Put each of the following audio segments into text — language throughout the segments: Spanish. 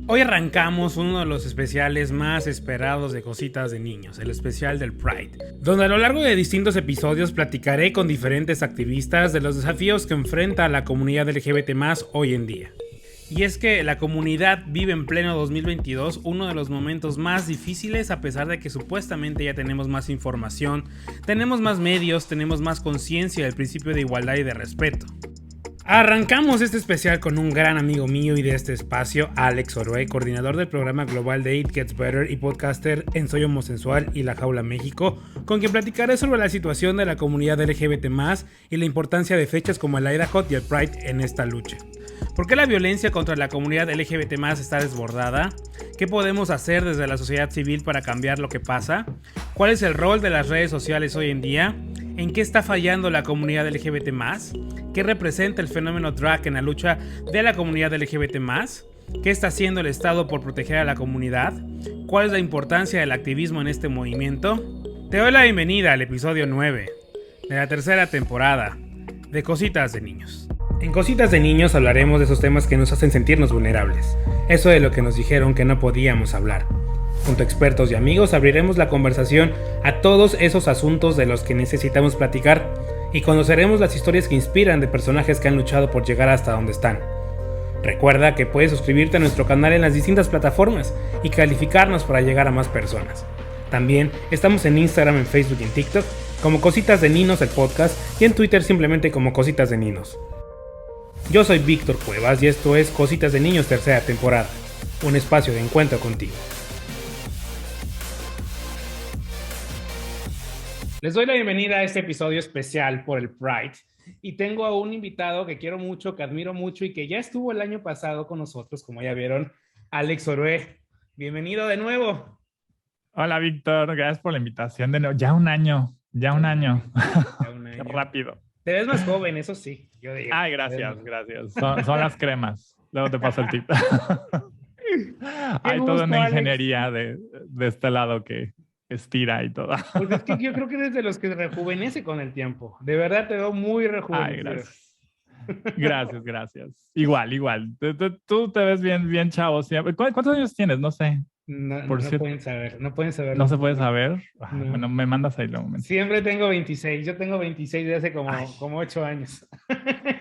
Hoy arrancamos uno de los especiales más esperados de Cositas de Niños, el especial del Pride, donde a lo largo de distintos episodios platicaré con diferentes activistas de los desafíos que enfrenta la comunidad LGBT+ hoy en día. Y es que la comunidad vive en pleno 2022 uno de los momentos más difíciles, a pesar de que supuestamente ya tenemos más información, tenemos más medios, tenemos más conciencia del principio de igualdad y de respeto. Arrancamos este especial con un gran amigo mío y de este espacio, Alex Orue, coordinador del programa global de It Gets Better y podcaster en Soy Homosensual y La Jaula México, con quien platicaré sobre la situación de la comunidad LGBT+ y la importancia de fechas como el IDAHOT y el Pride en esta lucha. ¿Por qué la violencia contra la comunidad LGBT+ está desbordada? ¿Qué podemos hacer desde la sociedad civil para cambiar lo que pasa? ¿Cuál es el rol de las redes sociales hoy en día? ¿En qué está fallando la comunidad LGBT+? ¿Qué representa el fenómeno drag en la lucha de la comunidad LGBT+? ¿Qué está haciendo el Estado por proteger a la comunidad? ¿Cuál es la importancia del activismo en este movimiento? Te doy la bienvenida al episodio 9 de la tercera temporada de Cositas de Niños. En Cositas de Niños hablaremos de esos temas que nos hacen sentirnos vulnerables, eso de lo que nos dijeron que no podíamos hablar. Junto a expertos y amigos abriremos la conversación a todos esos asuntos de los que necesitamos platicar y conoceremos las historias que inspiran de personajes que han luchado por llegar hasta donde están. Recuerda que puedes suscribirte a nuestro canal en las distintas plataformas y calificarnos para llegar a más personas. También estamos en Instagram, en Facebook y en TikTok como Cositas de Ninos el podcast y en Twitter simplemente como Cositas de Ninos. Yo soy Víctor Cuevas y esto es Cositas de Niños tercera temporada, un espacio de encuentro contigo. Les doy la bienvenida a este episodio especial por el Pride y tengo a un invitado que quiero mucho, que admiro mucho y que ya estuvo el año pasado con nosotros, como ya vieron, Alex Orue. Bienvenido de nuevo. Hola Víctor, gracias por la invitación de nuevo. Ya un año. Ya un año. Qué rápido. Te ves más joven, eso sí, yo digo. Ay, gracias. Son las cremas. Luego te paso el tip. Hay toda una ingeniería de este lado que estira y todo. Porque es que yo creo que eres de los que rejuvenece con el tiempo. De verdad te veo muy rejuvenecido. Ay, gracias. Igual. Tú te ves bien chavo siempre. ¿Cuántos años tienes? No sé. No pueden saber. ¿No se puede saber? No. Bueno, me mandas ahí un momento. Siempre tengo 26. Yo tengo 26 de hace como 8 años.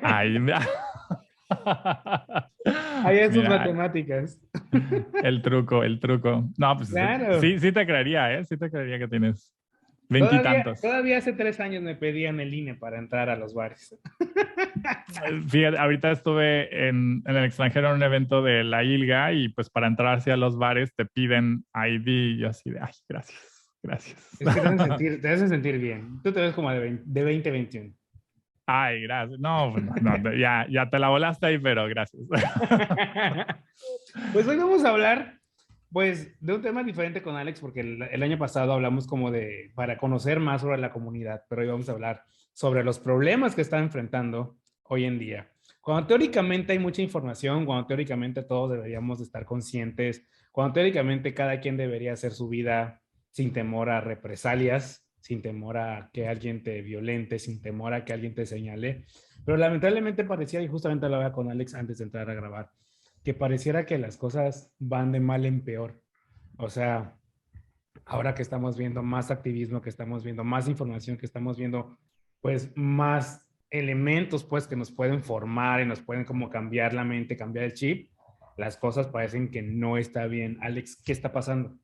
Ay, Ahí es sus matemáticas. El truco. No, pues claro. Sí te creería, ¿eh? Sí te creería que tienes 20 y tantos. Todavía hace 3 años me pedían el INE para entrar a los bares. Fíjate, ahorita estuve en el extranjero en un evento de la ILGA y pues para entrar hacia los bares te piden ID y yo así de, ay, gracias. Es que te hacen sentir bien. Tú te ves como de 2021. Ay, gracias. No, ya te la volaste ahí, pero gracias. Pues hoy vamos a hablar pues de un tema diferente con Alex, porque el año pasado hablamos como para conocer más sobre la comunidad, pero hoy vamos a hablar sobre los problemas que está enfrentando hoy en día. Cuando teóricamente hay mucha información, cuando teóricamente todos deberíamos de estar conscientes, cuando teóricamente cada quien debería hacer su vida sin temor a represalias, sin temor a que alguien te violente, sin temor a que alguien te señale, pero lamentablemente parecía, y justamente hablaba con Alex antes de entrar a grabar, que pareciera que las cosas van de mal en peor. O sea, ahora que estamos viendo más activismo, que estamos viendo más información, que estamos viendo pues más elementos pues que nos pueden formar y nos pueden como cambiar la mente, cambiar el chip, las cosas parecen que no está bien. Alex, ¿qué está pasando?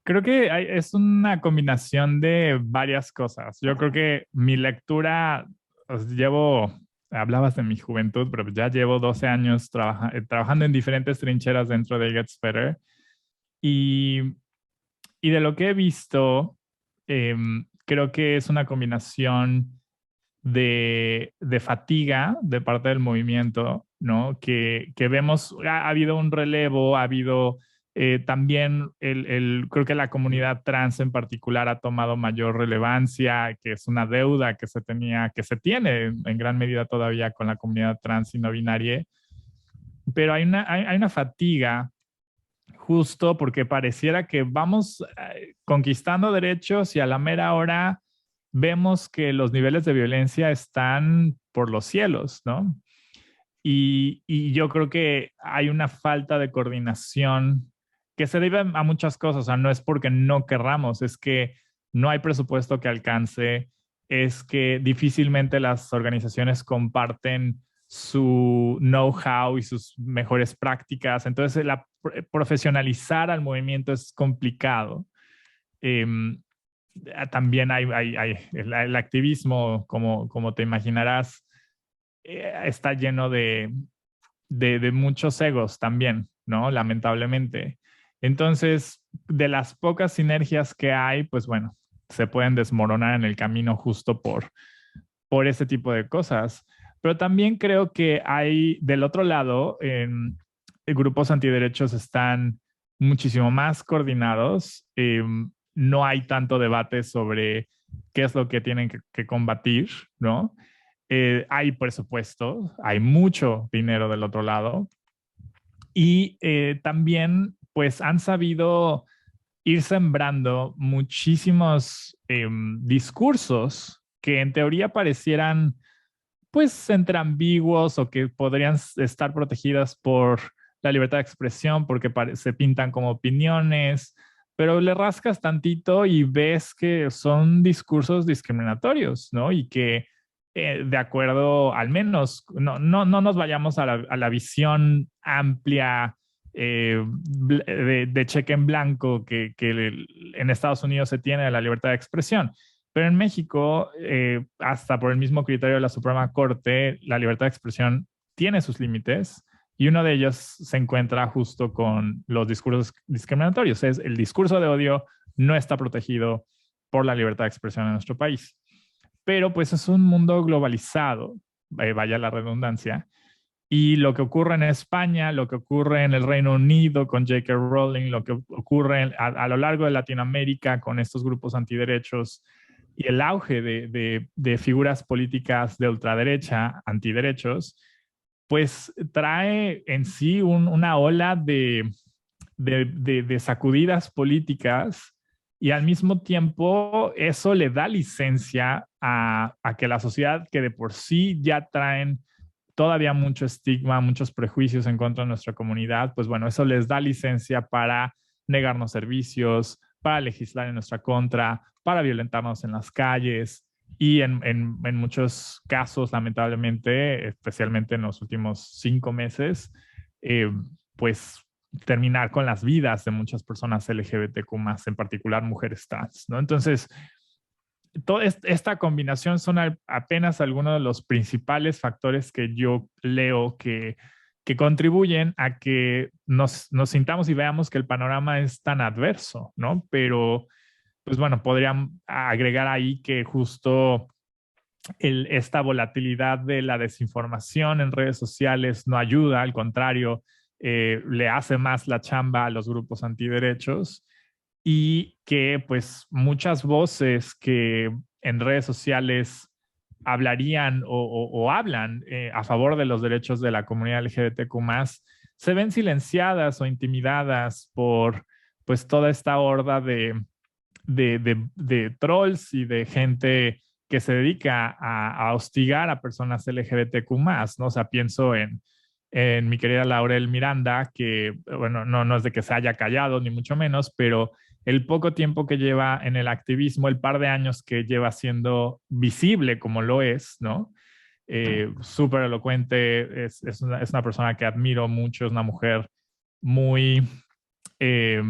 Creo que es una combinación de varias cosas. Yo creo que mi lectura, hablabas de mi juventud, pero ya llevo 12 años trabajando en diferentes trincheras dentro de Gets Better. Y de lo que he visto, creo que es una combinación de fatiga de parte del movimiento, ¿no? Que vemos, ha habido un relevo, ha habido también creo que la comunidad trans en particular ha tomado mayor relevancia, que es una deuda que se tiene en gran medida todavía con la comunidad trans y no binaria, pero hay una fatiga justo porque pareciera que vamos conquistando derechos y a la mera hora vemos que los niveles de violencia están por los cielos, ¿no? y yo creo que hay una falta de coordinación que se debe a muchas cosas. O sea, no es porque no querramos, es que no hay presupuesto que alcance, es que difícilmente las organizaciones comparten su know-how y sus mejores prácticas. Entonces, profesionalizar al movimiento es complicado. Em, También hay el activismo, como te imaginarás, está lleno de muchos egos también, ¿no? Lamentablemente. Entonces, de las pocas sinergias que hay, pues bueno, se pueden desmoronar en el camino justo por ese tipo de cosas. Pero también creo que hay, del otro lado, grupos antiderechos están muchísimo más coordinados. No hay tanto debate sobre qué es lo que tienen que combatir, ¿no? Hay presupuesto, hay mucho dinero del otro lado y también pues han sabido ir sembrando muchísimos discursos que en teoría parecieran pues entre ambiguos o que podrían estar protegidas por la libertad de expresión porque se pintan como opiniones, pero le rascas tantito y ves que son discursos discriminatorios, ¿no? Y que de acuerdo, al menos, no nos vayamos a la visión amplia de cheque en blanco que en Estados Unidos se tiene de la libertad de expresión. Pero en México, hasta por el mismo criterio de la Suprema Corte, la libertad de expresión tiene sus límites y uno de ellos se encuentra justo con los discursos discriminatorios. Es el discurso de odio no está protegido por la libertad de expresión en nuestro país. Pero pues es un mundo globalizado, vaya la redundancia, y lo que ocurre en España, lo que ocurre en el Reino Unido con J.K. Rowling, lo que ocurre a lo largo de Latinoamérica con estos grupos antiderechos y el auge de figuras políticas de ultraderecha, antiderechos, pues trae en sí una ola de sacudidas políticas y al mismo tiempo eso le da licencia a que la sociedad que de por sí ya traen todavía mucho estigma, muchos prejuicios en contra de nuestra comunidad, pues bueno, eso les da licencia para negarnos servicios, para legislar en nuestra contra, para violentarnos en las calles y en muchos casos, lamentablemente, especialmente en los últimos 5 meses, pues terminar con las vidas de muchas personas LGBTQ+, en particular mujeres trans, ¿no? Entonces, toda esta combinación son apenas algunos de los principales factores que yo leo que contribuyen a que nos sintamos y veamos que el panorama es tan adverso, ¿no? Pero, pues bueno, podrían agregar ahí que justo esta volatilidad de la desinformación en redes sociales no ayuda, al contrario, le hace más la chamba a los grupos antiderechos y que pues muchas voces que en redes sociales hablarían o hablan a favor de los derechos de la comunidad LGBTQ+, se ven silenciadas o intimidadas por pues toda esta horda de trolls y de gente que se dedica a hostigar a personas LGBTQ+, ¿no? O sea, pienso en mi querida Laurel Miranda, que, bueno, no es de que se haya callado, ni mucho menos, pero el poco tiempo que lleva en el activismo, el par de años que lleva siendo visible como lo es, ¿no? Súper elocuente, es una persona que admiro mucho, es una mujer muy eh,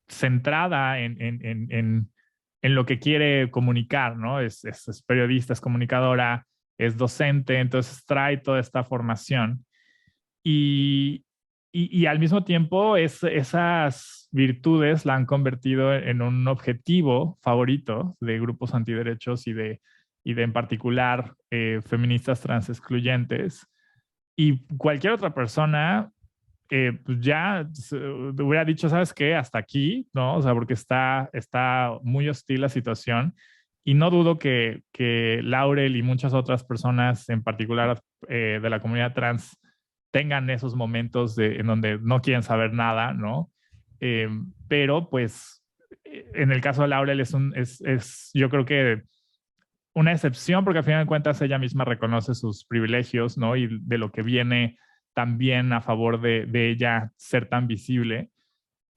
centrada en lo que quiere comunicar, ¿no? Es periodista, es comunicadora, es docente, entonces trae toda esta formación y, y al mismo tiempo esas virtudes la han convertido en un objetivo favorito de grupos antiderechos y de en particular feministas trans excluyentes. Y cualquier otra persona pues ya hubiera dicho, ¿sabes qué? Hasta aquí, ¿no? O sea, porque está muy hostil la situación. Y no dudo que Laurel y muchas otras personas, en particular de la comunidad trans, tengan esos momentos en donde no quieren saber nada, ¿no? Eh, pero pues en el caso de Laurel yo creo que una excepción porque al final de cuentas ella misma reconoce sus privilegios, ¿no? Y de lo que viene también a favor de ella ser tan visible.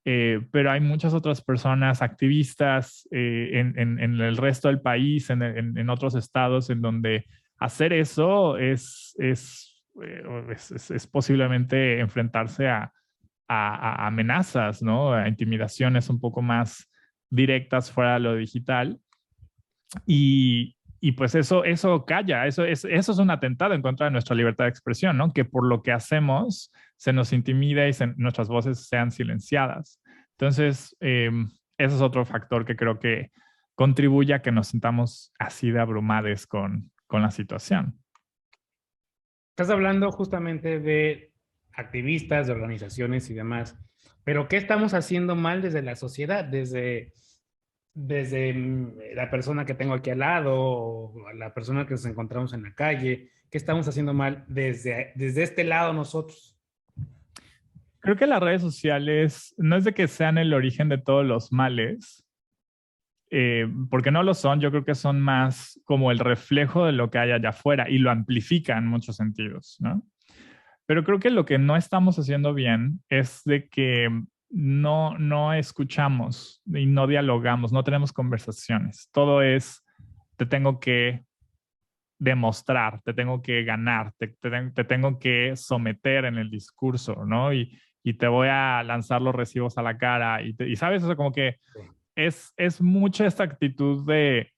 Pero hay muchas otras personas activistas en el resto del país, en otros estados, en donde hacer eso es posiblemente enfrentarse a amenazas, ¿no? A intimidaciones un poco más directas fuera de lo digital. Y pues eso calla, eso es un atentado en contra de nuestra libertad de expresión, ¿no? Que por lo que hacemos se nos intimida y nuestras voces sean silenciadas. Entonces, ese es otro factor que creo que contribuye a que nos sintamos así de abrumados con la situación. Estás hablando justamente de activistas, de organizaciones y demás, pero ¿qué estamos haciendo mal desde la sociedad, desde la persona que tengo aquí al lado o la persona que nos encontramos en la calle? ¿Qué estamos haciendo mal desde este lado nosotros? Creo que las redes sociales no es de que sean el origen de todos los males, porque no lo son, yo creo que son más como el reflejo de lo que hay allá afuera y lo amplifica en muchos sentidos, ¿no? Pero creo que lo que no estamos haciendo bien es de que no escuchamos y no dialogamos, no tenemos conversaciones. Todo es, te tengo que demostrar, te tengo que ganar, te tengo que someter en el discurso, ¿no? Y te voy a lanzar los recibos a la cara y sabes, o sea, como que es mucha esta actitud de,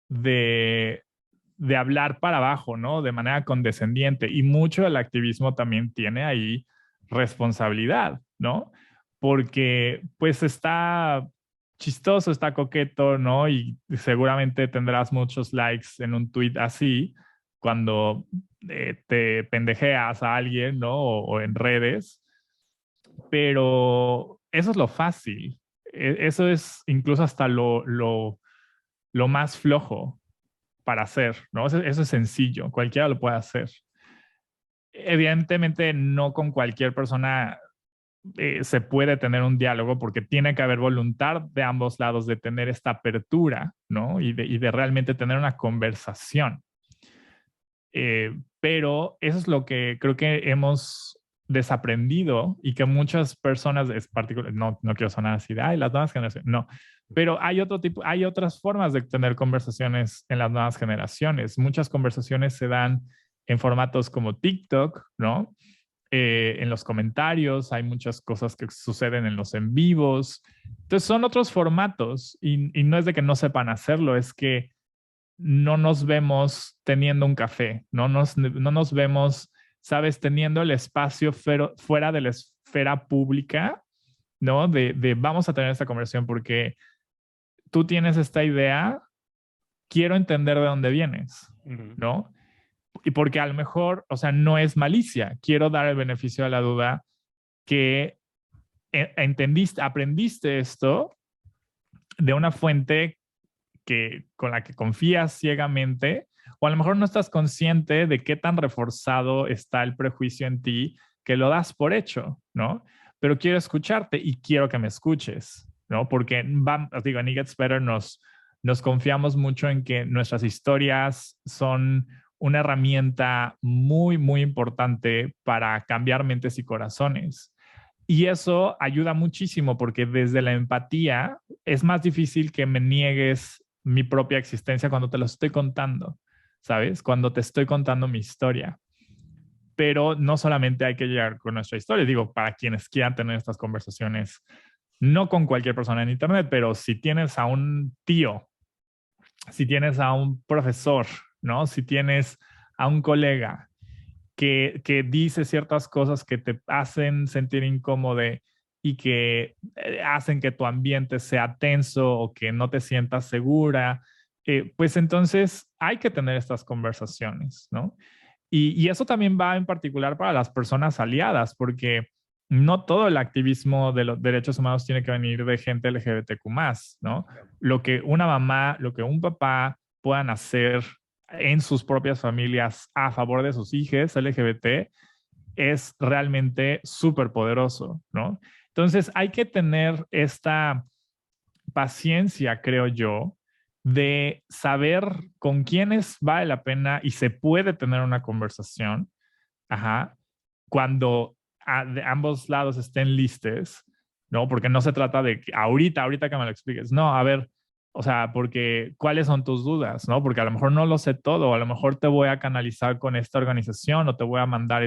de hablar para abajo, ¿no? De manera condescendiente. Y mucho del activismo también tiene ahí responsabilidad, ¿no? Porque pues está chistoso, está coqueto, ¿no? Y seguramente tendrás muchos likes en un tweet así cuando te pendejeas a alguien, ¿no? O en redes. Pero eso es lo fácil. Eso es incluso hasta lo más flojo para hacer, ¿no? Eso es sencillo, cualquiera lo puede hacer. Evidentemente, no con cualquier persona se puede tener un diálogo porque tiene que haber voluntad de ambos lados de tener esta apertura, ¿no? Y de realmente tener una conversación. Pero eso es lo que creo que hemos desaprendido y que muchas personas, es particular, no quiero sonar así de, ay, las nuevas generaciones, no, pero hay otro tipo, hay otras formas de tener conversaciones en las nuevas generaciones. Muchas conversaciones se dan en formatos como TikTok, ¿no? En los comentarios, hay muchas cosas que suceden en los en vivos. Entonces son otros formatos y no es de que no sepan hacerlo, es que no nos vemos teniendo un café, no nos vemos, sabes, teniendo el espacio fuera de la esfera pública, ¿no? De vamos a tener esta conversación porque tú tienes esta idea, quiero entender de dónde vienes, ¿no? Y porque a lo mejor, o sea, no es malicia, quiero dar el beneficio de la duda que entendiste, aprendiste esto de una fuente con la que confías ciegamente, o a lo mejor no estás consciente de qué tan reforzado está el prejuicio en ti que lo das por hecho, ¿no? Pero quiero escucharte y quiero que me escuches, ¿no? Porque, digo, en It Gets Better nos confiamos mucho en que nuestras historias son una herramienta muy, muy importante para cambiar mentes y corazones. Y eso ayuda muchísimo porque desde la empatía es más difícil que me niegues mi propia existencia cuando te lo estoy contando, ¿sabes? Cuando te estoy contando mi historia. Pero no solamente hay que llegar con nuestra historia, digo, para quienes quieran tener estas conversaciones, no con cualquier persona en Internet, pero si tienes a un tío, si tienes a un profesor, ¿no? Si tienes a un colega que dice ciertas cosas que te hacen sentir incómodo y que hacen que tu ambiente sea tenso o que no te sientas segura, pues entonces hay que tener estas conversaciones, ¿no? Y eso también va en particular para las personas aliadas, porque no todo el activismo de los derechos humanos tiene que venir de gente LGBTQ+, ¿no? Lo que una mamá, lo que un papá puedan hacer en sus propias familias a favor de sus hijos LGBT es realmente súper poderoso, ¿no? Entonces hay que tener esta paciencia, creo yo, de saber con quiénes vale la pena y se puede tener una conversación, ajá, cuando de ambos lados estén listos, ¿no? Porque no se trata de que ahorita que me lo expliques. No, a ver, o sea, porque ¿cuáles son tus dudas, no? Porque a lo mejor no lo sé todo, a lo mejor te voy a canalizar con esta organización o te voy a mandar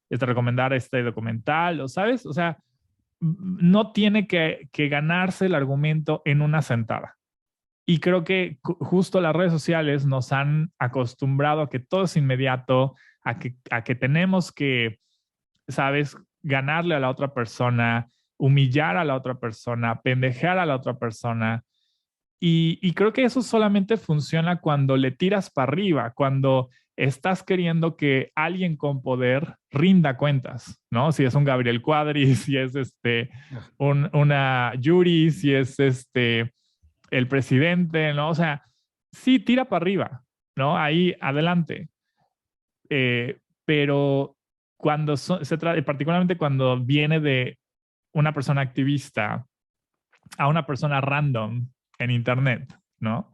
recomendar este documental, o sabes, o sea, no tiene que ganarse el argumento en una sentada. Y creo que justo las redes sociales nos han acostumbrado a que todo es inmediato, a que tenemos que, ¿sabes?, ganarle a la otra persona, humillar a la otra persona, pendejear a la otra persona. Y creo que eso solamente funciona cuando le tiras para arriba, cuando estás queriendo que alguien con poder rinda cuentas, ¿no? Si es un Gabriel Cuadri, si es una Yuri, si es el presidente, ¿no? O sea, sí, tira para arriba, ¿no? Ahí adelante. Pero cuando se trata, particularmente cuando viene de una persona activista a una persona random en internet, ¿no?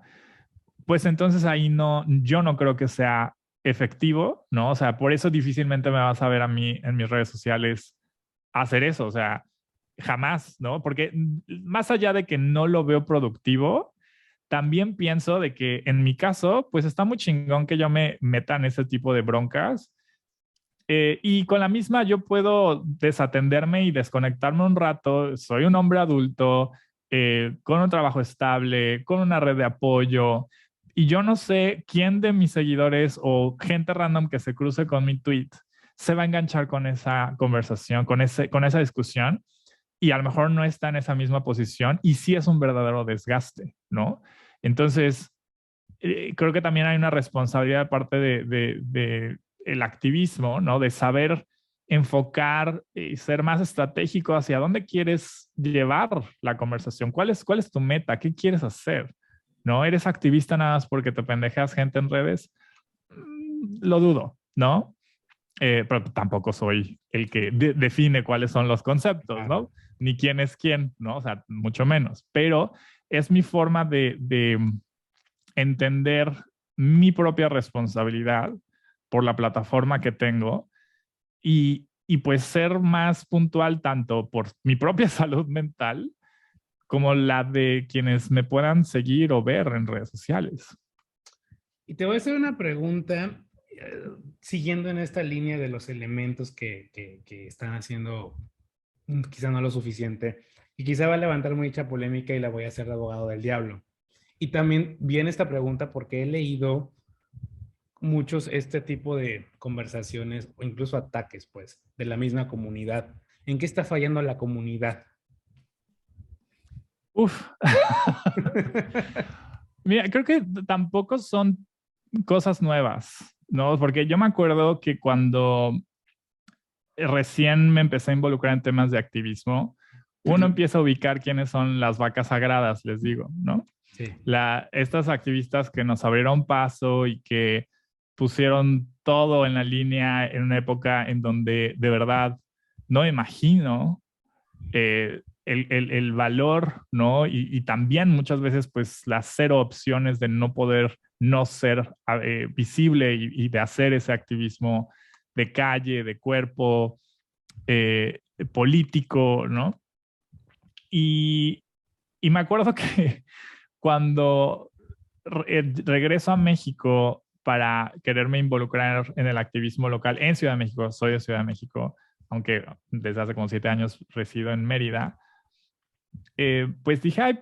Pues entonces ahí no, yo no creo que sea efectivo, ¿no? O sea, por eso difícilmente me vas a ver a mí en mis redes sociales hacer eso, o sea, jamás, ¿no? Porque más allá de que no lo veo productivo, también pienso de que en mi caso, pues está muy chingón que yo me meta en ese tipo de broncas. Y con la misma yo puedo desatenderme y desconectarme un rato. Soy un hombre adulto, con un trabajo estable, con una red de apoyo. Y yo no sé quién de mis seguidores o gente random que se cruce con mi tweet se va a enganchar con esa conversación, con esa discusión. Y a lo mejor no está en esa misma posición y sí es un verdadero desgaste, ¿no? Entonces, creo que también hay una responsabilidad de parte de el activismo, ¿no? De saber enfocar y ser más estratégico hacia dónde quieres llevar la conversación. ¿Cuál es tu meta? ¿Qué quieres hacer? ¿No? ¿Eres activista nada más porque te pendejas gente en redes? Lo dudo, ¿no? Pero tampoco soy el que define cuáles son los conceptos, ¿no? Ni quién es quién, ¿no? O sea, mucho menos. Pero es mi forma de entender mi propia responsabilidad por la plataforma que tengo y pues ser más puntual tanto por mi propia salud mental como la de quienes me puedan seguir o ver en redes sociales. Y te voy a hacer una pregunta, siguiendo en esta línea de los elementos que están haciendo quizá no lo suficiente, y quizá va a levantar mucha polémica y la voy a hacer de abogado del diablo. Y también viene esta pregunta porque he leído muchos este tipo de conversaciones o incluso ataques, pues, de la misma comunidad. ¿En qué está fallando la comunidad? Uf. Mira, creo que tampoco son cosas nuevas, ¿no? Porque yo me acuerdo que cuando recién me empecé a involucrar en temas de activismo, uno empieza a ubicar quiénes son las vacas sagradas, les digo, ¿no? Sí. Estas activistas que nos abrieron paso y que pusieron todo en la línea en una época en donde de verdad no me imagino el valor, ¿no? Y también muchas veces pues las cero opciones de no poder no ser visible y de hacer ese activismo de calle, de cuerpo, político, ¿no? Y, y me acuerdo que cuando regreso a México para quererme involucrar en el activismo local en Ciudad de México, soy de Ciudad de México, aunque desde hace como 7 años resido en Mérida, pues dije, ay,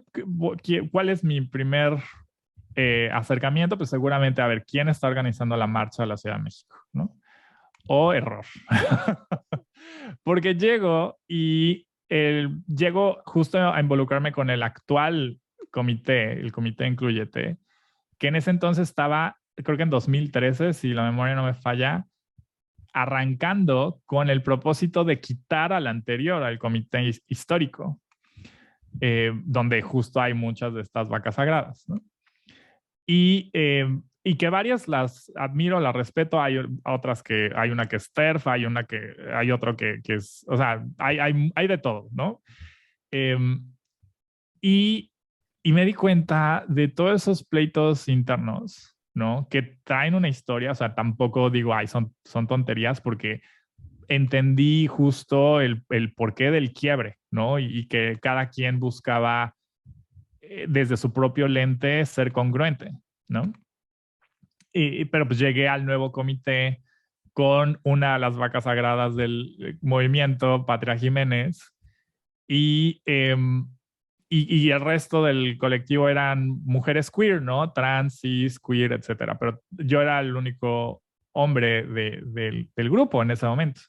¿cuál es mi primer acercamiento? Pues seguramente a ver quién está organizando la marcha de la Ciudad de México, ¿no? O error. Porque llego justo a involucrarme con el actual comité, el comité Incluyete, que en ese entonces estaba, creo que en 2013, si la memoria no me falla, arrancando con el propósito de quitar al anterior, al comité histórico, donde justo hay muchas de estas vacas sagradas, ¿no? Y que varias las admiro, las respeto. Hay otras que, hay una que es TERF, hay otro que es, o sea, hay de todo, ¿no? Y y me di cuenta de todos esos pleitos internos, ¿no? Que traen una historia, o sea, tampoco digo, ay, son tonterías, porque entendí justo el porqué del quiebre, ¿no? Y que cada quien buscaba desde su propio lente ser congruente, ¿no? Pero pues llegué al nuevo comité con una de las vacas sagradas del movimiento, Patria Jiménez, y, eh, y el resto del colectivo eran mujeres queer, ¿no? Trans, cis, queer, etcétera. Pero yo era el único hombre del grupo en ese momento.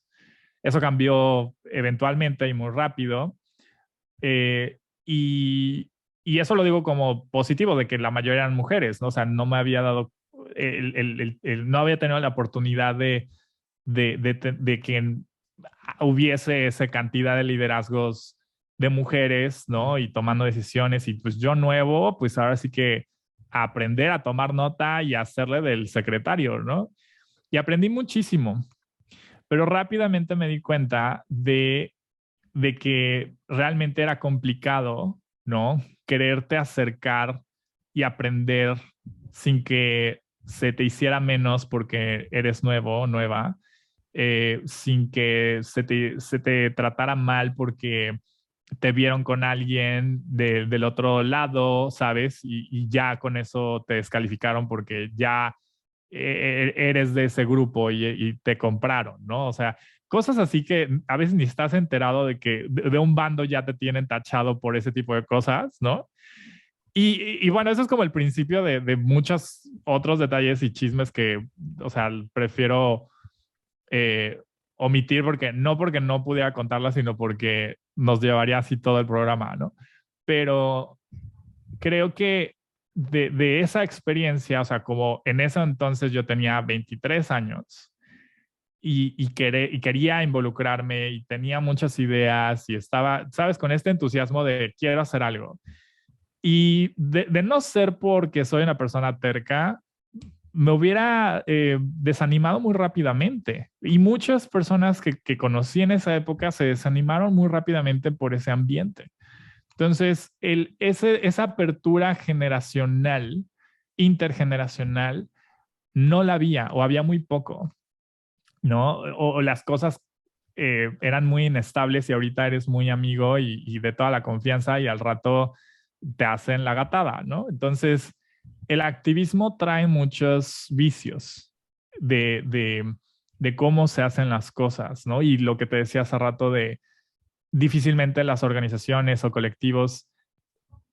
Eso cambió eventualmente y muy rápido. Eh, y, y eso lo digo como positivo, de que la mayoría eran mujeres, ¿no? O sea, no me había dado, no había tenido la oportunidad de que hubiese esa cantidad de liderazgos de mujeres, ¿no? Y tomando decisiones. Y pues yo nuevo, pues ahora sí que aprender a tomar nota y hacerle del secretario, ¿no? Y aprendí muchísimo, pero rápidamente me di cuenta de que realmente era complicado, ¿no? Quererte acercar y aprender sin que se te hiciera menos porque eres nuevo o nueva, sin que se te tratara mal porque te vieron con alguien del otro lado, ¿sabes? Y ya con eso te descalificaron porque ya eres de ese grupo y te compraron, ¿no? O sea, cosas así que a veces ni estás enterado de que de un bando ya te tienen tachado por ese tipo de cosas, ¿no? Y bueno, eso es como el principio de muchos otros detalles y chismes que, o sea, prefiero eh, omitir porque no pudiera contarlas, sino porque nos llevaría así todo el programa, ¿no? Pero creo que de esa experiencia, o sea, como en ese entonces yo tenía 23 años y quería involucrarme y tenía muchas ideas y estaba, sabes, con este entusiasmo de quiero hacer algo. Y de no ser porque soy una persona terca, me hubiera desanimado muy rápidamente. Y muchas personas que conocí en esa época se desanimaron muy rápidamente por ese ambiente. Entonces, esa apertura generacional, intergeneracional, no la había o había muy poco, ¿no? O las cosas eran muy inestables y ahorita eres muy amigo y de toda la confianza y al rato te hacen la gatada, ¿no? Entonces, el activismo trae muchos vicios de, de, de cómo se hacen las cosas, ¿no? Y lo que te decía hace rato de difícilmente las organizaciones o colectivos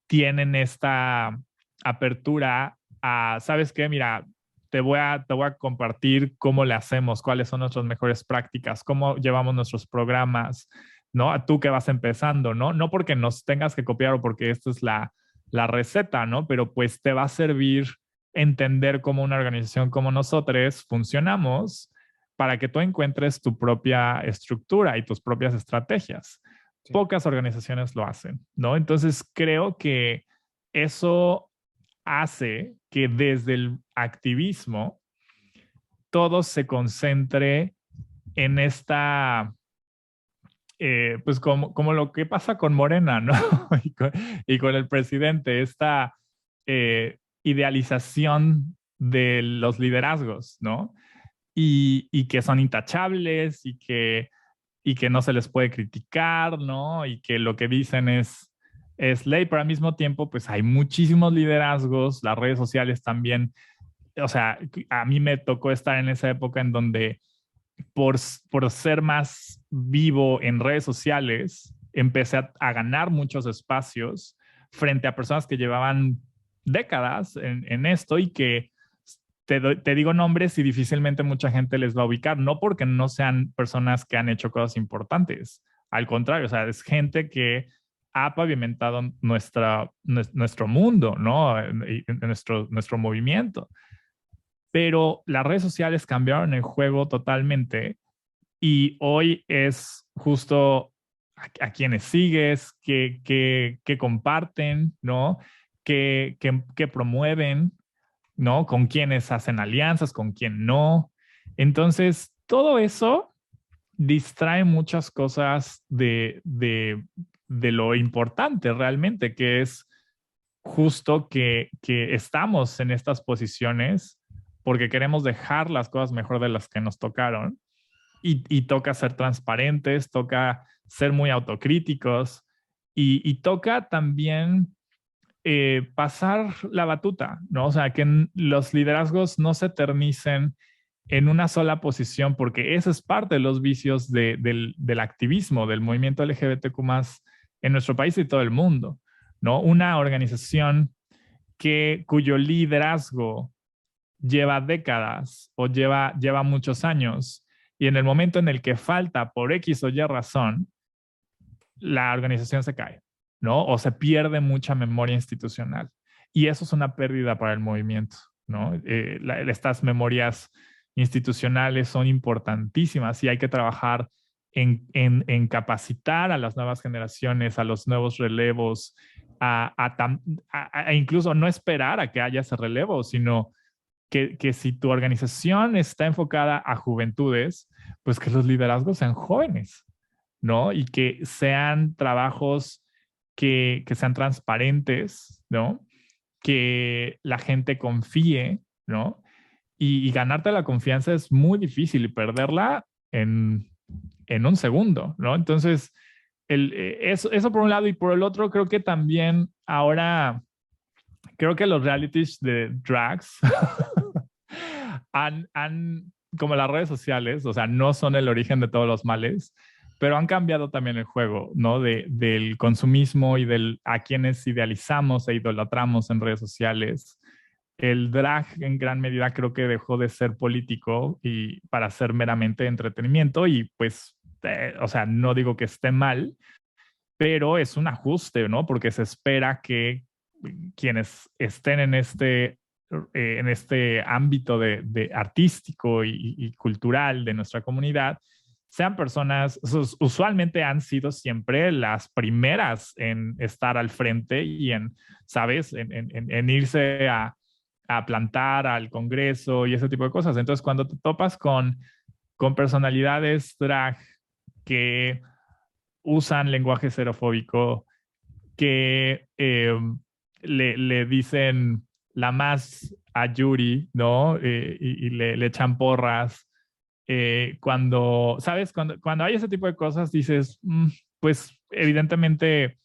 tienen esta apertura a, ¿sabes qué? Mira, te voy a compartir cómo le hacemos, cuáles son nuestras mejores prácticas, cómo llevamos nuestros programas, ¿no? A tú que vas empezando, ¿no? No porque nos tengas que copiar o porque esta es la receta, ¿no? Pero pues te va a servir entender cómo una organización como nosotros funcionamos para que tú encuentres tu propia estructura y tus propias estrategias. Sí. Pocas organizaciones lo hacen, ¿no? Entonces creo que eso hace que desde el activismo todo se concentre en esta, pues como lo que pasa con Morena, ¿no? Y con el presidente, esta idealización de los liderazgos, ¿no? Y que son intachables y que no se les puede criticar, ¿no? Y que lo que dicen es ley, pero al mismo tiempo, pues hay muchísimos liderazgos, las redes sociales también, o sea, a mí me tocó estar en esa época en donde por ser más vivo en redes sociales, empecé a ganar muchos espacios frente a personas que llevaban décadas en esto y que te digo nombres y difícilmente mucha gente les va a ubicar, no porque no sean personas que han hecho cosas importantes, al contrario, o sea, es gente que ha pavimentado nuestro mundo, ¿no? Nuestro movimiento. Pero las redes sociales cambiaron el juego totalmente y hoy es justo a quienes sigues, que comparten, ¿no? Que promueven, ¿no? Con quienes hacen alianzas, con quién no. Entonces, todo eso distrae muchas cosas de lo importante realmente, que es justo que estamos en estas posiciones porque queremos dejar las cosas mejor de las que nos tocaron y toca ser transparentes, toca ser muy autocríticos y toca también pasar la batuta, ¿no? O sea, que los liderazgos no se eternicen en una sola posición, porque ese es parte de los vicios del activismo, del movimiento LGBTQ más en nuestro país y todo el mundo, ¿no? Una organización cuyo liderazgo lleva décadas o lleva muchos años y en el momento en el que falta por X o Y razón, la organización se cae, ¿no? O se pierde mucha memoria institucional. Y eso es una pérdida para el movimiento, ¿no? Estas memorias institucionales son importantísimas y hay que trabajar en capacitar a las nuevas generaciones, a los nuevos relevos, a incluso no esperar a que haya ese relevo, sino que si tu organización está enfocada a juventudes, pues que los liderazgos sean jóvenes, ¿no? Y que sean trabajos que sean transparentes, ¿no? Que la gente confíe, ¿no? Y ganarte la confianza es muy difícil y perderla en un segundo, ¿no? Entonces, eso por un lado y por el otro creo que también ahora, creo que los realities de drags como las redes sociales, o sea, no son el origen de todos los males, pero han cambiado también el juego, ¿no? Del consumismo y a quienes idealizamos e idolatramos en redes sociales. El drag en gran medida creo que dejó de ser político y para ser meramente entretenimiento y pues, o sea, no digo que esté mal, pero es un ajuste, ¿no? Porque se espera que quienes estén en este ámbito de artístico y cultural de nuestra comunidad sean personas, usualmente han sido siempre las primeras en estar al frente y ¿sabes? En irse a plantar al Congreso y ese tipo de cosas. Entonces, cuando te topas con personalidades drag que usan lenguaje xerofóbico, que le dicen la más a Yuri, ¿no? Y le echan porras. ¿Sabes? Cuando hay ese tipo de cosas, dices, pues evidentemente,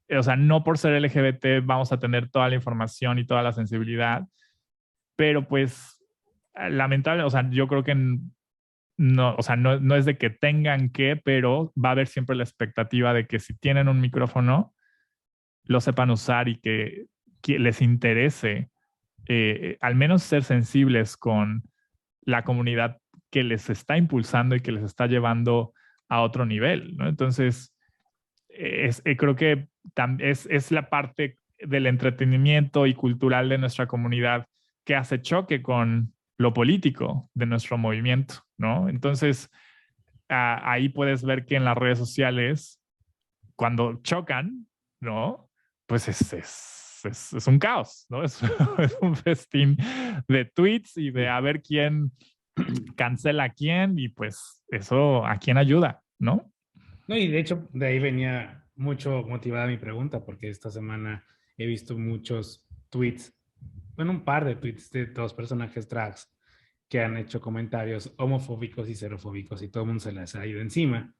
o sea, no por ser LGBT vamos a tener toda la información y toda la sensibilidad, pero pues lamentable, o sea, yo creo que no, o sea, no es de que tengan que, pero va a haber siempre la expectativa de que si tienen un micrófono, lo sepan usar y que les interese al menos ser sensibles con la comunidad que les está impulsando y que les está llevando a otro nivel, ¿no? Entonces, creo que es la parte del entretenimiento y cultural de nuestra comunidad que hace choque con lo político de nuestro movimiento, ¿no? Entonces, ahí puedes ver que en las redes sociales, cuando chocan, ¿no? Pues es un caos, ¿no? Es un festín de tweets y de a ver quién cancela a quién y pues eso a quién ayuda, ¿no? No, y de hecho, de ahí venía mucho motivada mi pregunta, porque esta semana he visto muchos tweets, bueno, un par de tweets de dos personajes drags que han hecho comentarios homofóbicos y xerofóbicos y todo el mundo se les ha ido encima.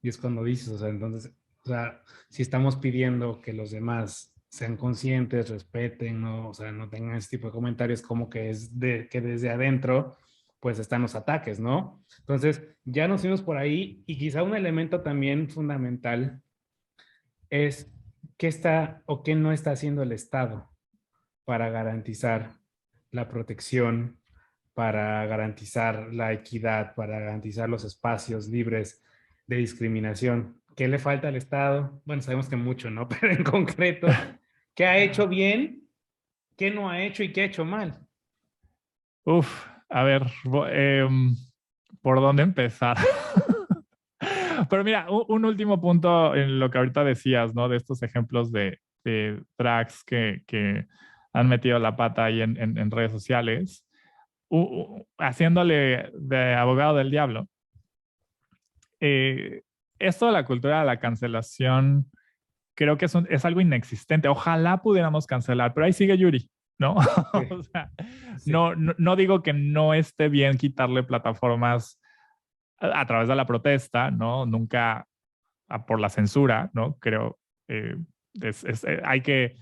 Y es cuando dices, o sea, entonces, o sea, si estamos pidiendo que los demás sean conscientes, respeten, ¿no? O sea, no tengan ese tipo de comentarios como que es que desde adentro, pues están los ataques, ¿no? Entonces, ya nos fuimos por ahí y quizá un elemento también fundamental es qué está o qué no está haciendo el Estado para garantizar la protección, para garantizar la equidad, para garantizar los espacios libres de discriminación. ¿Qué le falta al Estado? Bueno, sabemos que mucho, ¿no? Pero en concreto, ¿qué ha hecho bien? ¿Qué no ha hecho y qué ha hecho mal? Uf, a ver, ¿por dónde empezar? Pero mira, un último punto en lo que ahorita decías, ¿no? De estos ejemplos de tracks que han metido la pata ahí en redes sociales, haciéndole de abogado del diablo. Eh, Esto de la cultura de la cancelación creo que es algo inexistente. Ojalá pudiéramos cancelar, pero ahí sigue Yuri, ¿no? Sí, O sea, sí. no digo que no esté bien quitarle plataformas a través de la protesta, ¿no? Nunca por la censura, ¿no? Creo, eh, hay que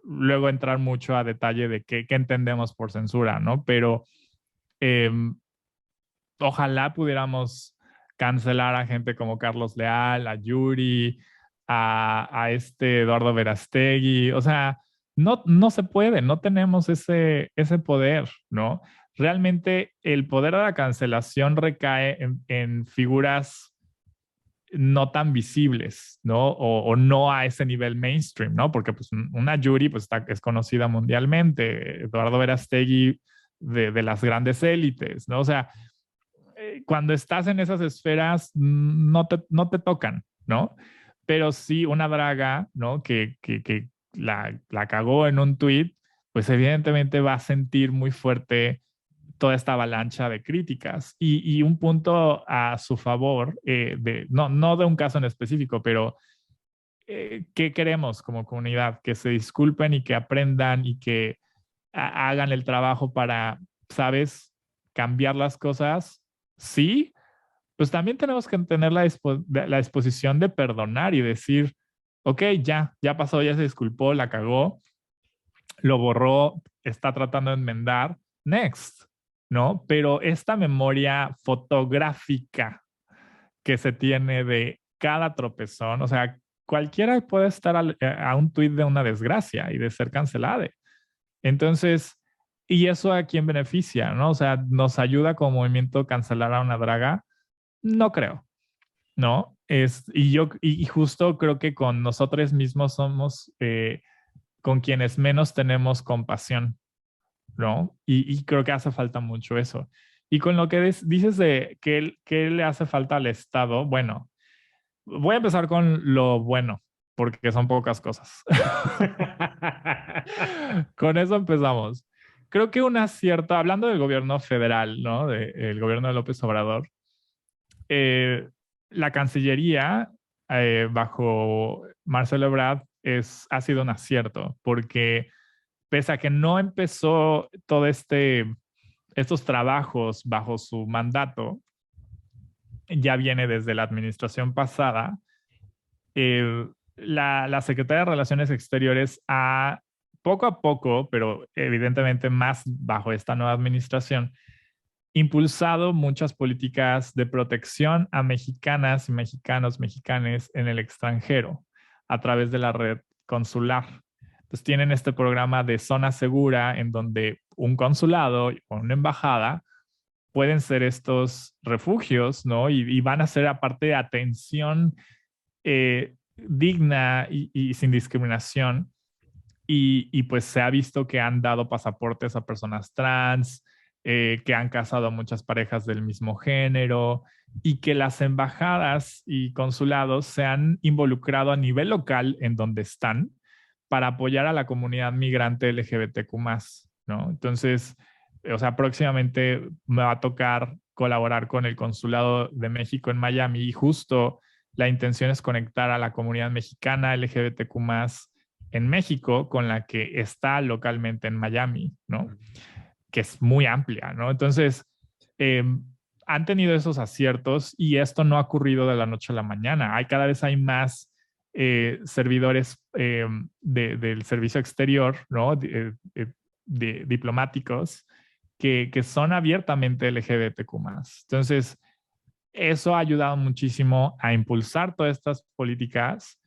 luego entrar mucho a detalle de qué entendemos por censura, ¿no? Pero eh, ojalá pudiéramos cancelar a gente como Carlos Leal, a Yuri, a este Eduardo Verastegui. O sea, no se puede, no tenemos ese poder, ¿no? Realmente el poder de la cancelación recae en figuras no tan visibles, ¿no? O no a ese nivel mainstream, ¿no? Porque pues una Yuri pues es conocida mundialmente, Eduardo Verastegui de las grandes élites, ¿no? O sea, cuando estás en esas esferas no te tocan, ¿no? Pero sí una draga, ¿no? Que la cagó en un tweet, pues evidentemente va a sentir muy fuerte toda esta avalancha de críticas. Y un punto a su favor, no de un caso en específico, pero ¿qué queremos como comunidad? Que se disculpen y que aprendan y que hagan el trabajo para, ¿sabes? Cambiar las cosas. Sí, pues también tenemos que tener la disposición de perdonar y decir, ok, ya pasó, ya se disculpó, la cagó, lo borró, está tratando de enmendar, next, ¿no? Pero esta memoria fotográfica que se tiene de cada tropezón, o sea, cualquiera puede estar a un tuit de una desgracia y de ser cancelada. Entonces, ¿y eso a quién beneficia, no? O sea, ¿nos ayuda como movimiento cancelar a una draga? No creo, ¿no? Y justo creo que con nosotros mismos somos con quienes menos tenemos compasión, ¿no? Y creo que hace falta mucho eso. Y con lo que dices de qué le hace falta al Estado, bueno, voy a empezar con lo bueno, porque son pocas cosas. Con eso empezamos. Creo que una cierta, hablando del gobierno federal, ¿no? El gobierno de López Obrador, eh, la Cancillería bajo Marcelo Ebrard ha sido un acierto, porque pese a que no empezó todo estos trabajos bajo su mandato, ya viene desde la administración pasada, la Secretaría de Relaciones Exteriores ha poco a poco, pero evidentemente más bajo esta nueva administración, impulsado muchas políticas de protección a mexicanas y mexicanos, mexicanes en el extranjero a través de la red consular. Entonces tienen este programa de zona segura en donde un consulado o una embajada pueden ser estos refugios, ¿no? Y van a ser aparte de atención digna y sin discriminación. Pues se ha visto que han dado pasaportes a personas trans, que han casado a muchas parejas del mismo género y que las embajadas y consulados se han involucrado a nivel local en donde están para apoyar a la comunidad migrante LGBTQ+, ¿no? Entonces, o sea, próximamente me va a tocar colaborar con el Consulado de México en Miami y justo la intención es conectar a la comunidad mexicana LGBTQ+, en México con la que está localmente en Miami, ¿no? Que es muy amplia, ¿no? Entonces, eh, han tenido esos aciertos y esto no ha ocurrido de la noche a la mañana. Cada vez hay más servidores del servicio exterior, ¿no? Diplomáticos que son abiertamente LGBTQ+. Entonces, eso ha ayudado muchísimo a impulsar todas estas políticas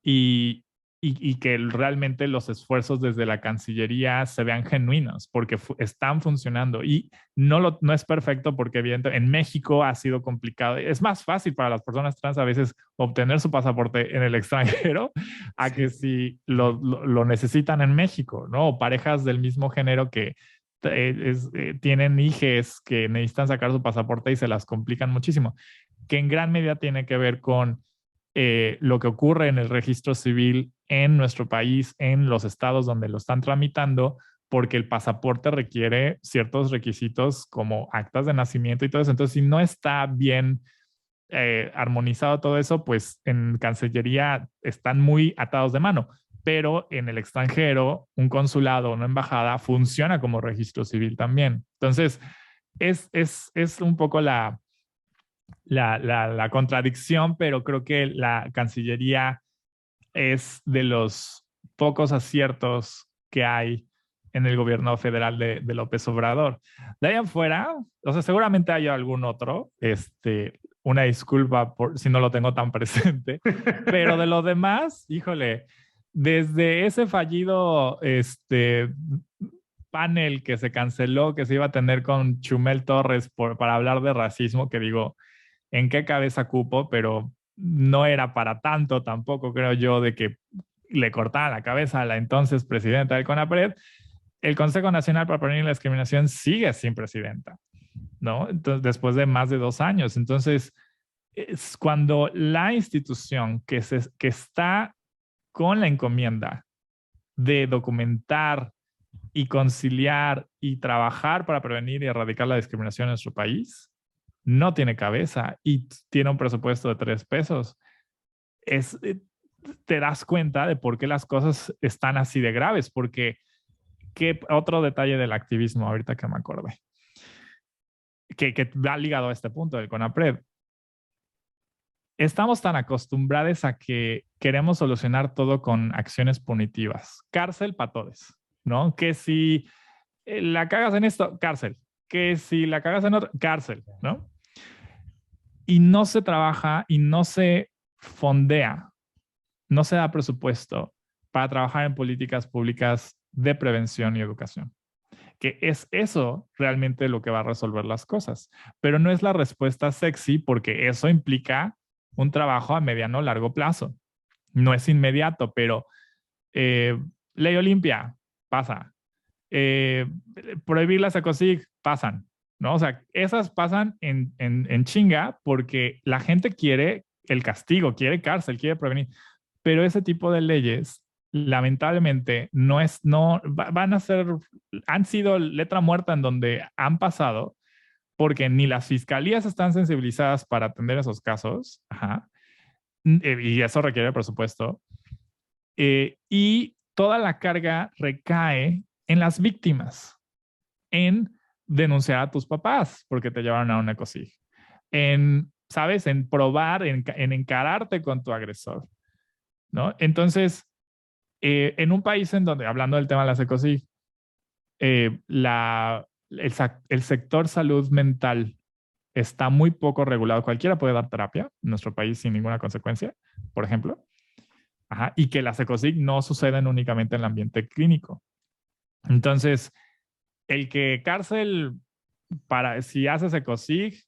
y, y que realmente los esfuerzos desde la Cancillería se vean genuinos porque están funcionando y no es perfecto porque evidentemente en México ha sido complicado. Es más fácil para las personas trans a veces obtener su pasaporte en el extranjero a que Sí. si lo necesitan en México, ¿no? O parejas del mismo género que tienen hijes que necesitan sacar su pasaporte y se las complican muchísimo, que en gran medida tiene que ver con lo que ocurre en el registro civil en nuestro país, en los estados donde lo están tramitando, porque el pasaporte requiere ciertos requisitos como actas de nacimiento y todo eso. Entonces, si no está bien armonizado todo eso, pues en Cancillería están muy atados de mano, pero en el extranjero, un consulado o una embajada funciona como registro civil también. Entonces, es un poco la contradicción, pero creo que la Cancillería es de los pocos aciertos que hay en el gobierno federal de López Obrador. De ahí en fuera, o sea, seguramente hay algún otro, una disculpa por si no lo tengo tan presente, pero de lo demás, híjole, desde ese fallido panel que se canceló, que se iba a tener con Chumel Torres para hablar de racismo, que digo, ¿en qué cabeza cupo? Pero no era para tanto tampoco, creo yo, de que le cortaran la cabeza a la entonces presidenta del CONAPRED. El Consejo Nacional para Prevenir la Discriminación sigue sin presidenta, ¿no? Entonces, después de más de 2 años. Entonces, es cuando la institución que está con la encomienda de documentar y conciliar y trabajar para prevenir y erradicar la discriminación en nuestro país, no tiene cabeza y tiene un presupuesto de 3 pesos. Te das cuenta de por qué las cosas están así de graves, porque ¿qué otro detalle del activismo ahorita que me acordé? Que va ligado a este punto del CONAPRED. Estamos tan acostumbrados a que queremos solucionar todo con acciones punitivas. Cárcel para todos, ¿no? Que si la cagas en esto, cárcel. Que si la cagas en otro, cárcel, ¿no? Y no se trabaja y no se fondea, no se da presupuesto para trabajar en políticas públicas de prevención y educación. Que es eso realmente lo que va a resolver las cosas. Pero no es la respuesta sexy porque eso implica un trabajo a mediano o largo plazo. No es inmediato, pero ley Olimpia, pasa. Prohibir las ecosig, pasan. ¿No? O sea, esas pasan en chinga porque la gente quiere el castigo, quiere cárcel, quiere prevenir. Pero ese tipo de leyes, lamentablemente, van a ser, han sido letra muerta en donde han pasado porque ni las fiscalías están sensibilizadas para atender esos casos, ajá, y eso requiere presupuesto, y toda la carga recae en las víctimas, en denunciar a tus papás porque te llevaron a un ecosig, ¿sabes? En probar, en encararte con tu agresor, ¿no? Entonces, en un país en donde, hablando del tema de las ecosig, el sector salud mental está muy poco regulado. Cualquiera puede dar terapia en nuestro país sin ninguna consecuencia, por ejemplo. Ajá, y que las ecosig no suceden únicamente en el ambiente clínico. Entonces, el que cárcel para si haces ecosig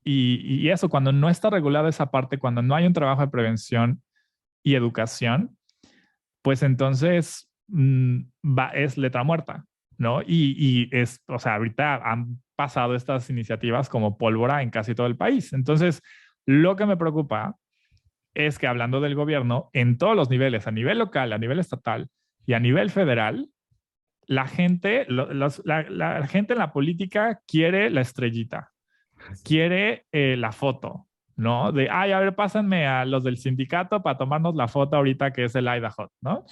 y eso, cuando no está regulada esa parte, cuando no hay un trabajo de prevención y educación, pues entonces es letra muerta, ¿no? O sea, ahorita han pasado estas iniciativas como pólvora en casi todo el país. Entonces, lo que me preocupa es que hablando del gobierno, en todos los niveles, a nivel local, a nivel estatal y a nivel federal, la gente, la gente en la política quiere la estrellita, quiere la foto, ¿no? De, ay, a ver, pásenme a los del sindicato para tomarnos la foto ahorita que es el Idaho, ¿no?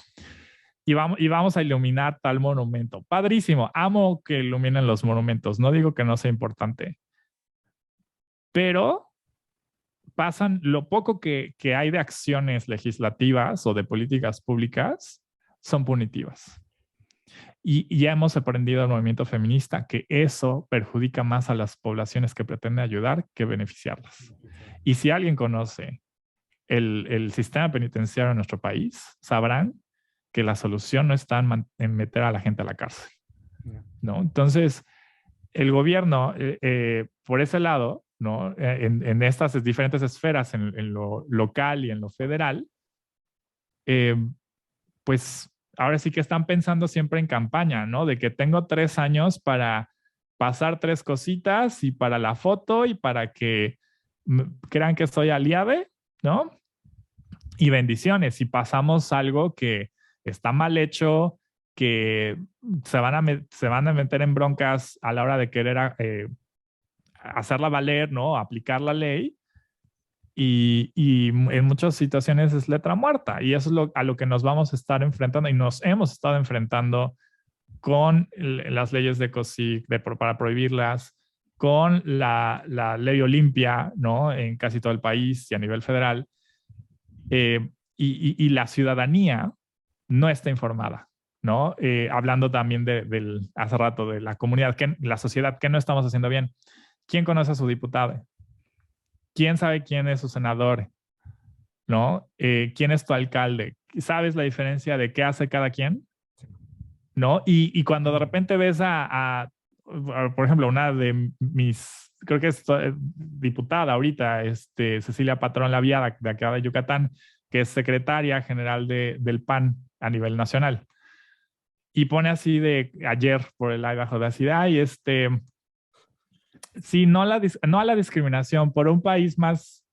Y vamos a iluminar tal monumento. Padrísimo, amo que iluminen los monumentos, no digo que no sea importante, pero pasan, lo poco que hay de acciones legislativas o de políticas públicas son punitivas. Y ya hemos aprendido al movimiento feminista que eso perjudica más a las poblaciones que pretende ayudar que beneficiarlas. Y si alguien conoce el sistema penitenciario en nuestro país, sabrán que la solución no está en meter a la gente a la cárcel, ¿no? Entonces, el gobierno, por ese lado, ¿no? En estas diferentes esferas, en lo local y en lo federal, pues ahora sí que están pensando siempre en campaña, ¿no? De que tengo 3 años para pasar 3 cositas y para la foto y para que crean que soy aliade, ¿no? Y bendiciones. Y pasamos algo que está mal hecho, que se van a meter en broncas a la hora de querer hacerla valer, ¿no? Aplicar la ley. y en muchas situaciones es letra muerta. Y eso es a lo que nos vamos a estar enfrentando y nos hemos estado enfrentando con las leyes de COSIC para prohibirlas, con la ley Olimpia, ¿no? En casi todo el país y a nivel federal. Y la ciudadanía no está informada, ¿no? Hablando también hace rato de la comunidad, la sociedad, ¿qué no estamos haciendo bien? ¿Quién conoce a su diputado? ¿Quién sabe quién es su senador? ¿No? ¿Quién es tu alcalde? ¿Sabes la diferencia de qué hace cada quien? ¿No? Y cuando de repente ves por ejemplo, una de mis, creo que es diputada ahorita, Cecilia Patrón Laviada, de acá de Yucatán, que es secretaria general del PAN a nivel nacional. Y pone así de ayer por el Idaho de Ciudad y sí, no a la discriminación por un país más,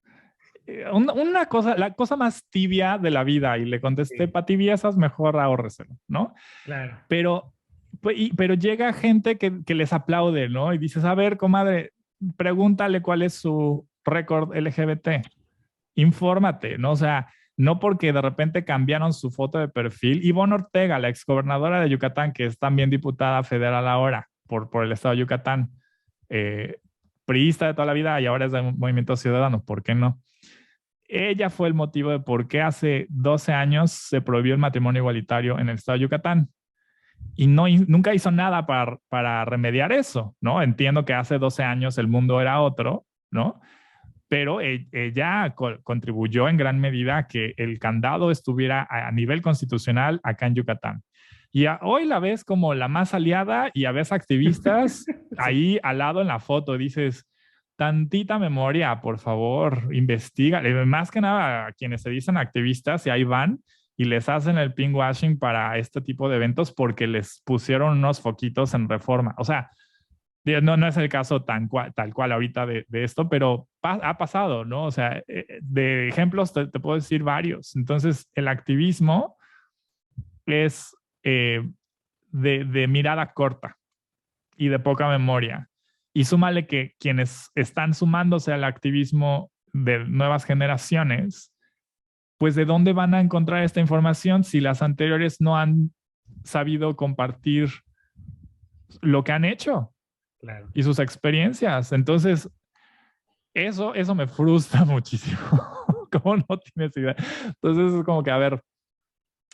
una cosa, la cosa más tibia de la vida. Y le contesté, sí, para tibiezas mejor ahórreselo, ¿no? Claro. Pero llega gente que les aplaude, ¿no? Y dices, a ver, comadre, pregúntale cuál es su récord LGBT. Infórmate, ¿no? O sea, no porque de repente cambiaron su foto de perfil. Ivonne Ortega, la exgobernadora de Yucatán, que es también diputada federal ahora por el estado de Yucatán, priista de toda la vida y ahora es de Movimiento Ciudadano, ¿por qué no? Ella fue el motivo de por qué hace 12 años se prohibió el matrimonio igualitario en el estado de Yucatán. Y nunca hizo nada para remediar eso, ¿no? Entiendo que hace 12 años el mundo era otro, ¿no? Pero ella contribuyó en gran medida a que el candado estuviera a nivel constitucional acá en Yucatán. Y hoy la ves como la más aliada y a veces activistas ahí al lado en la foto. Dices, tantita memoria, por favor, investiga. Más que nada a quienes se dicen activistas y ahí van y les hacen el pinkwashing para este tipo de eventos porque les pusieron unos foquitos en Reforma. O sea, no es el caso tal cual ahorita de esto, pero ha pasado, ¿no? O sea, de ejemplos te puedo decir varios. Entonces, el activismo es de mirada corta y de poca memoria. Y súmale que quienes están sumándose al activismo de nuevas generaciones, pues ¿de dónde van a encontrar esta información si las anteriores no han sabido compartir lo que han hecho? Claro. Y sus experiencias? Entonces, eso me frustra muchísimo. ¿Cómo no tienes idea? Entonces es como que, a ver,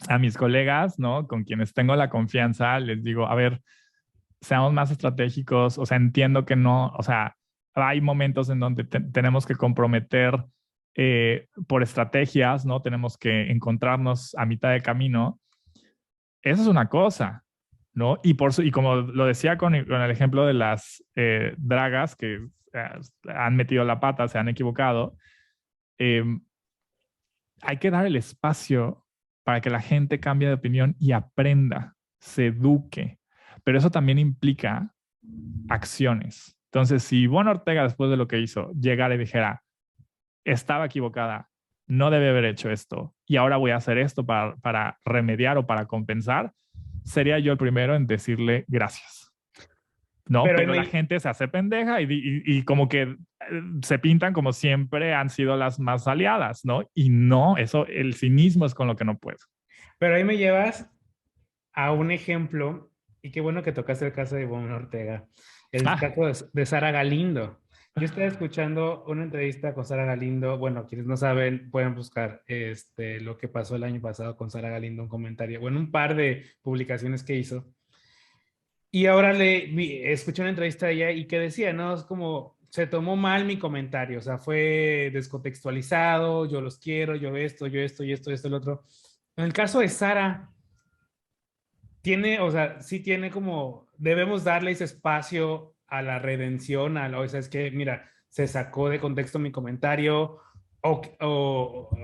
a mis colegas, ¿no? Con quienes tengo la confianza, les digo, a ver, seamos más estratégicos. O sea, entiendo que no, o sea, hay momentos en donde tenemos que comprometer por estrategias, ¿no? Tenemos que encontrarnos a mitad de camino. Eso es una cosa, ¿no? Y como lo decía con el ejemplo de las dragas que han metido la pata, se han equivocado, hay que dar el espacio para que la gente cambie de opinión y aprenda, se eduque. Pero eso también implica acciones. Entonces, si Ivonne Ortega, después de lo que hizo, llegara y dijera, estaba equivocada, no debe haber hecho esto, y ahora voy a hacer esto para remediar o para compensar, sería yo el primero en decirle gracias. ¿No? Pero la gente se hace pendeja y como que se pintan como siempre han sido las más aliadas, ¿no? Y no, el cinismo es con lo que no puedo. Pero ahí me llevas a un ejemplo, y qué bueno que tocaste el caso de Ivonne Ortega, el caso de Sara Galindo. Yo estaba escuchando una entrevista con Sara Galindo. Bueno, quienes no saben pueden buscar lo que pasó el año pasado con Sara Galindo, un comentario, bueno, un par de publicaciones que hizo. Y ahora escuché una entrevista de ella y que decía, ¿no? Es como, se tomó mal mi comentario, o sea, fue descontextualizado, yo los quiero, yo esto, el otro. En el caso de Sara, o sea, sí tiene como, debemos darle ese espacio a la redención, o sea, es que, mira, se sacó de contexto mi comentario,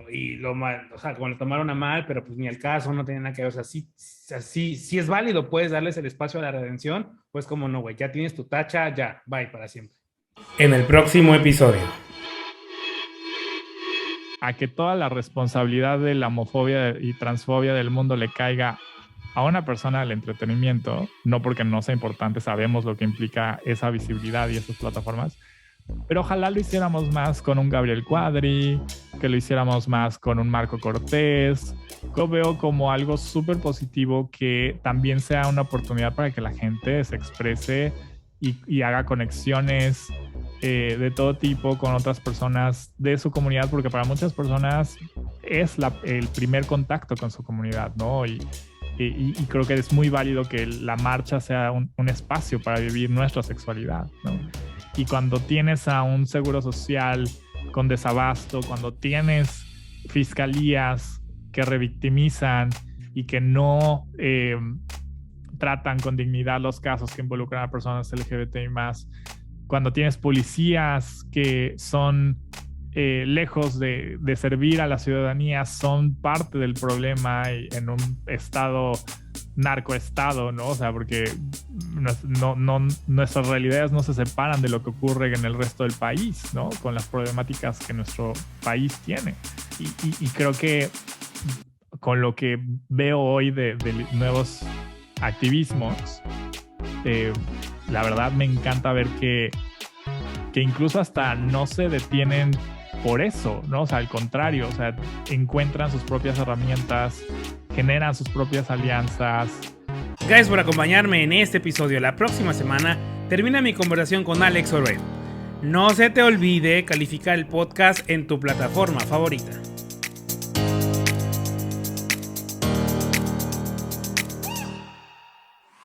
y o sea, como lo tomaron a mal, pero pues ni al caso, no tiene nada que ver. O sea, sí es válido, puedes darles el espacio a la redención, pues como no, güey, ya tienes tu tacha, ya, bye para siempre. En el próximo episodio. A que toda la responsabilidad de la homofobia y transfobia del mundo le caiga a una persona del entretenimiento, no porque no sea importante, sabemos lo que implica esa visibilidad y esas plataformas, pero ojalá lo hiciéramos más con un Gabriel Cuadri, que lo hiciéramos más con un Marco Cortés. Yo veo como algo súper positivo que también sea una oportunidad para que la gente se exprese y haga conexiones de todo tipo con otras personas de su comunidad, porque para muchas personas es el primer contacto con su comunidad, ¿no? Y creo que es muy válido que la marcha sea un espacio para vivir nuestra sexualidad, ¿no? Y cuando tienes a un seguro social con desabasto, cuando tienes fiscalías que revictimizan y que no tratan con dignidad los casos que involucran a personas LGBTI+, cuando tienes policías que son lejos de servir a la ciudadanía, son parte del problema en un estado narcoestado, ¿no? O sea, porque nuestras realidades no se separan de lo que ocurre en el resto del país, ¿no? Con las problemáticas que nuestro país tiene. Y creo que con lo que veo hoy de nuevos activismos, la verdad me encanta ver que incluso hasta no se detienen por eso, ¿no? O sea, al contrario, o sea, encuentran sus propias herramientas, generan sus propias alianzas. Gracias por acompañarme en este episodio. La próxima semana termina mi conversación con Alex Ored. No se te olvide calificar el podcast en tu plataforma favorita.